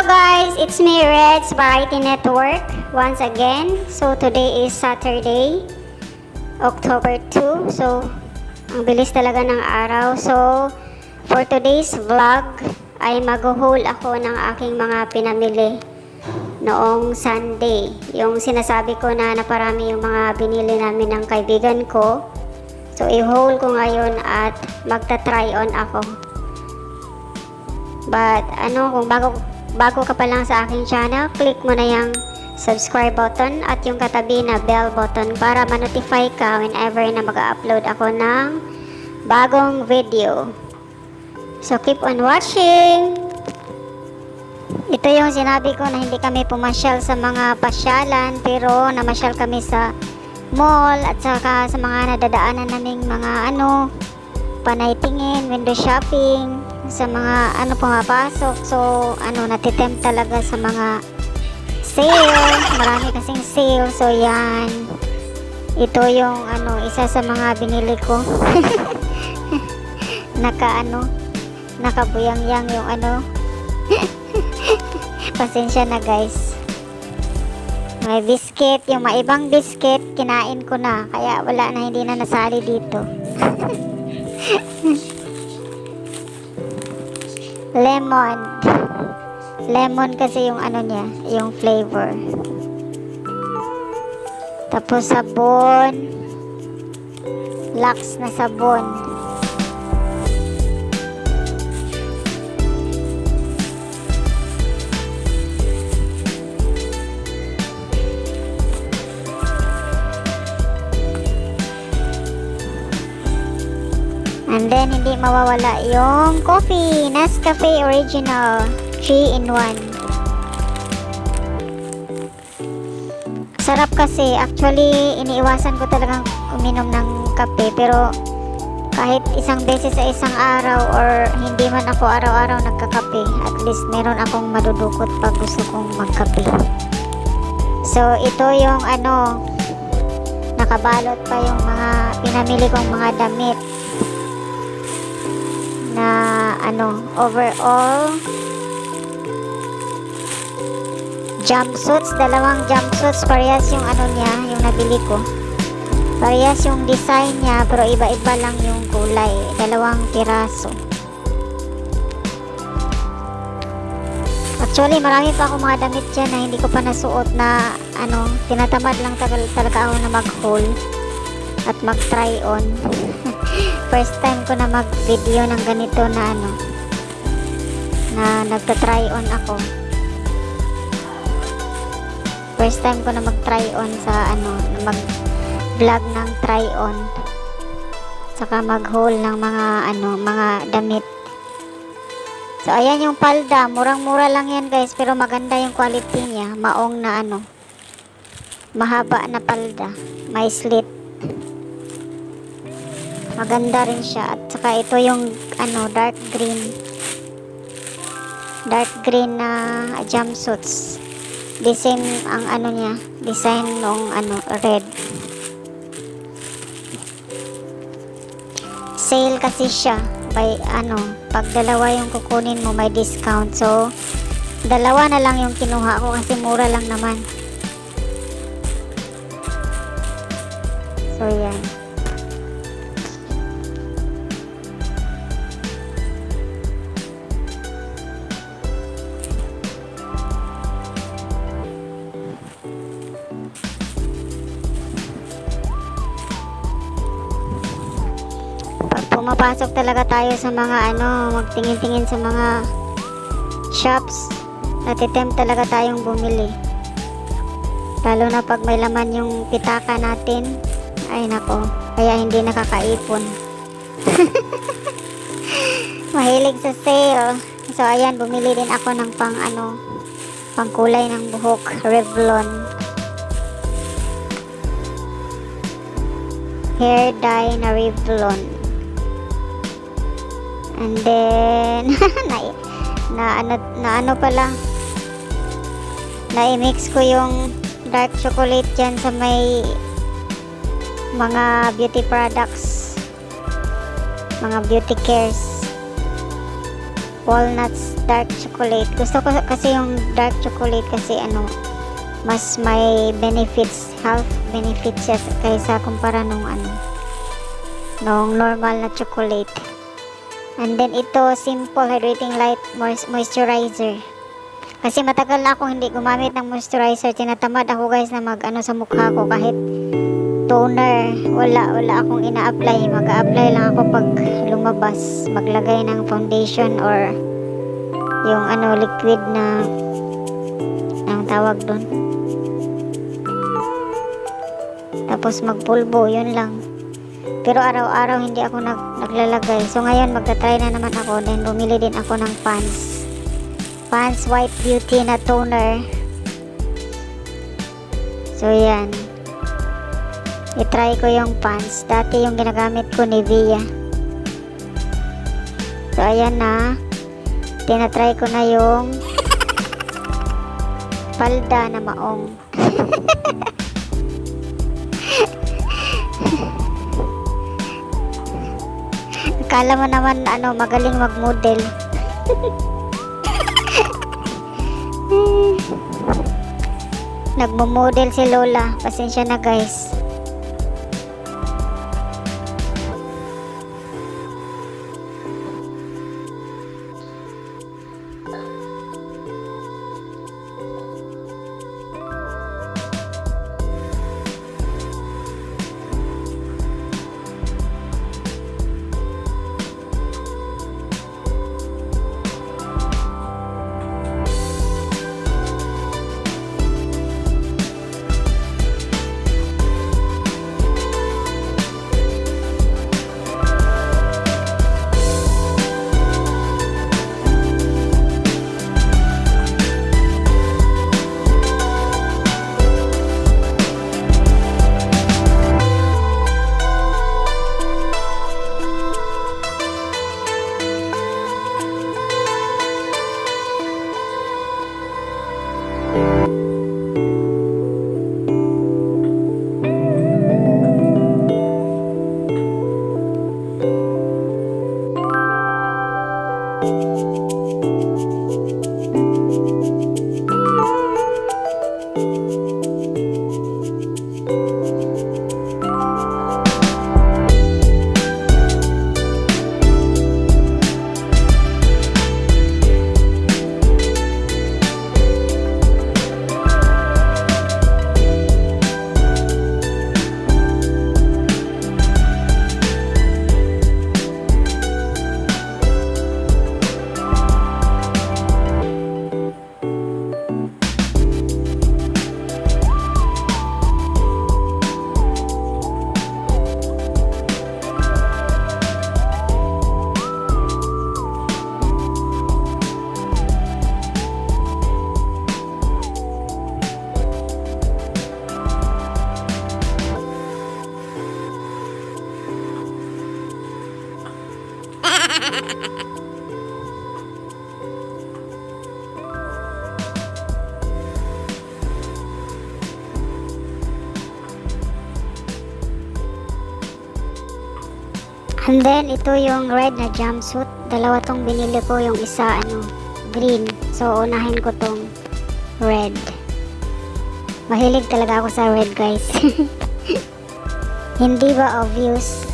Hello guys, it's me Reds Variety Network once again. So today is Saturday, October 2. So ang bilis talaga ng araw. So for today's vlog ay mag-haul ako ng aking mga pinamili noong Sunday. Yung sinasabi ko na naparami yung mga binili namin ng kaibigan ko. So i-haul ko ngayon at magta-try on ako. But kung bago ka pa lang sa aking channel, click mo na yung subscribe button at yung katabi na bell button para ma-notify ka whenever na mag-upload ako ng bagong video. So keep on watching! Ito yung sinabi ko na hindi kami pumasyal sa mga pasyalan, pero namasyal kami sa mall at saka sa mga nadadaanan naming mga panay tingin, window shopping, sa mga pumapasok. So natitempt talaga sa mga sale, marami kasing sale. So yan, ito yung isa sa mga binili ko. Nakabuyang-yang yung pasensya na guys. May biscuit, yung maibang biscuit kinain ko na, kaya wala na, hindi na nasali dito. Lemon kasi yung niya, yung flavor. Tapos sabon, Lux na sabon. And then, hindi mawawala yung coffee, Nescafe Original, 3-in-1. Sarap kasi. Actually, iniiwasan ko talagang uminom ng kape. Pero, kahit isang beses sa isang araw or hindi man ako araw-araw nagkakape, at least meron akong madudukot pag gusto kong magkape. So, ito yung nakabalot pa yung mga pinamili kong mga damit na overall jumpsuits, dalawang jumpsuits, parehas yung niya, yung nabili ko, parehas yung design niya pero iba-iba lang yung kulay, dalawang piraso. Actually marami pa akong mga damit dyan na hindi ko pa nasuot na tinatamad lang talaga ako na mag-haul at mag-try on. First time ko na mag-video ng ganito na na nagta-try on ako. First time ko na mag-try on sa na mag-vlog ng try on. Saka mag-haul ng mga damit. So ayan yung palda, murang-mura lang yan guys, pero maganda yung quality niya, maong na mahaba na palda, may slit. Maganda rin siya. At saka ito yung dark green na jumpsuits. The same ang niya, design ng red. Sale kasi siya by pag dalawa yung kukunin mo may discount. So dalawa na lang yung kinuha ko kasi mura lang naman. So yan. Pumapasok talaga tayo sa mga magtingin-tingin sa mga shops, natitempt talaga tayong bumili, lalo na pag may laman yung pitaka natin. Ay nako, kaya hindi nakakaipon. Mahilig sa sale. So ayan, bumili din ako ng pang kulay ng buhok, Revlon hair dye na Revlon. And then na-mix ko yung dark chocolate dyan sa may mga beauty products, mga beauty cares. walnuts dark chocolate. Gusto ko kasi yung dark chocolate kasi ano, mas may benefits, health benefits siya kaysa kumpara nung ano, nung normal na chocolate. And then ito, simple hydrating light moisturizer. Kasi matagal na akong hindi gumamit ng moisturizer. Tinatamad ako guys na mag ano sa mukha ko, kahit toner, wala akong ina-apply. Mag-a-apply lang ako pag lumabas, maglagay ng foundation or yung ano liquid na ang tawag doon. Tapos magpulbo, yun lang. Pero araw-araw hindi ako naglalagay. So ngayon magta-try na naman ako. Then bumili din ako ng Pond's White Beauty na toner. So yan, i-try ko yung Pond's. Dati yung ginagamit ko, Nivea. So ayan na, tinatry ko na yung palda na maong. Akala mo naman ano, magaling mag-model. Nagmo-model si Lola. Pasensya na guys. And then ito yung red na jumpsuit. Dalawa tong binili ko, yung isa ano, green. So unahin ko tong red. Mahilig talaga ako sa red guys. Hindi ba obvious?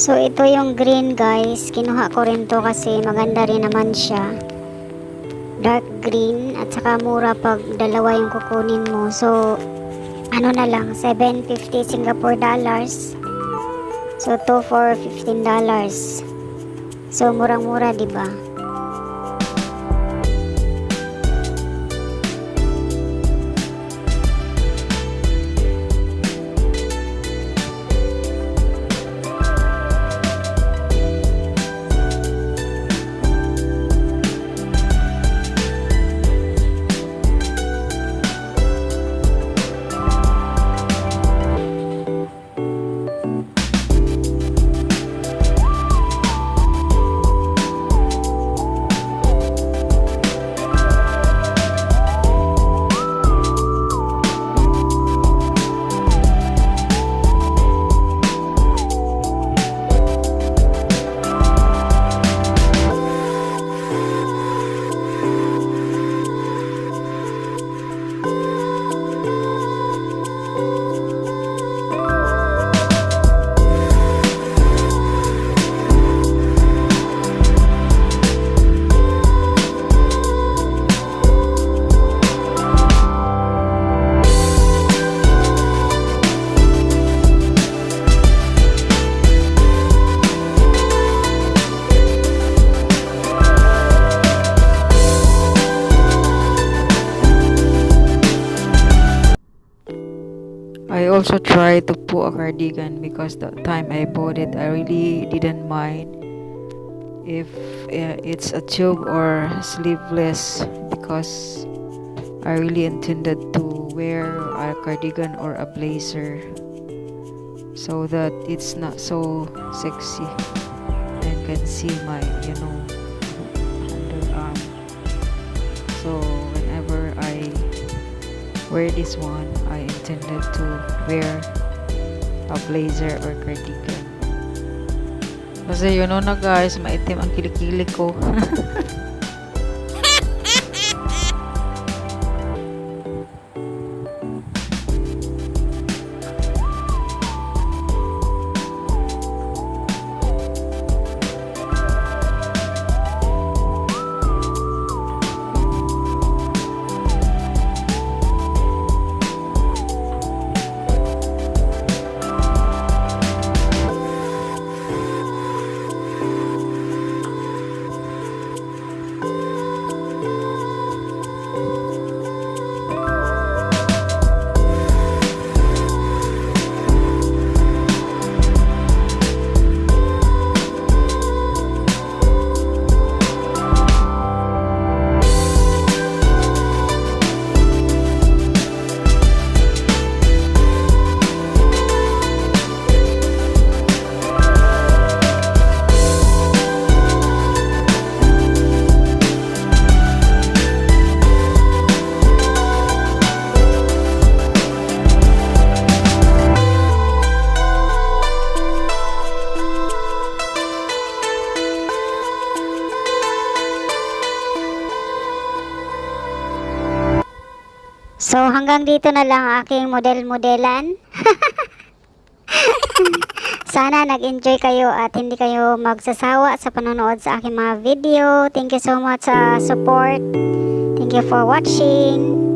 So ito yung green guys, kinuha ko rin to kasi maganda rin naman siya, dark green, at saka mura pag dalawa yung kukunin mo. So ano na lang, 750 Singapore dollars. So 2 for $15. So murang-mura, di ba? I also tried to pull a cardigan because the time I bought it, I really didn't mind if it's a tube or sleeveless, because I really intended to wear a cardigan or a blazer so that it's not so sexy and can see my underarm. So whenever I wear this one, I intended to wear a blazer or cardigan. Kasi yun na guys, maitim ang kilikili ko. So hanggang dito na lang ang aking model-modelan. Sana nag-enjoy kayo at hindi kayo magsasawa sa panonood sa aking mga video. Thank you so much sa support. Thank you for watching.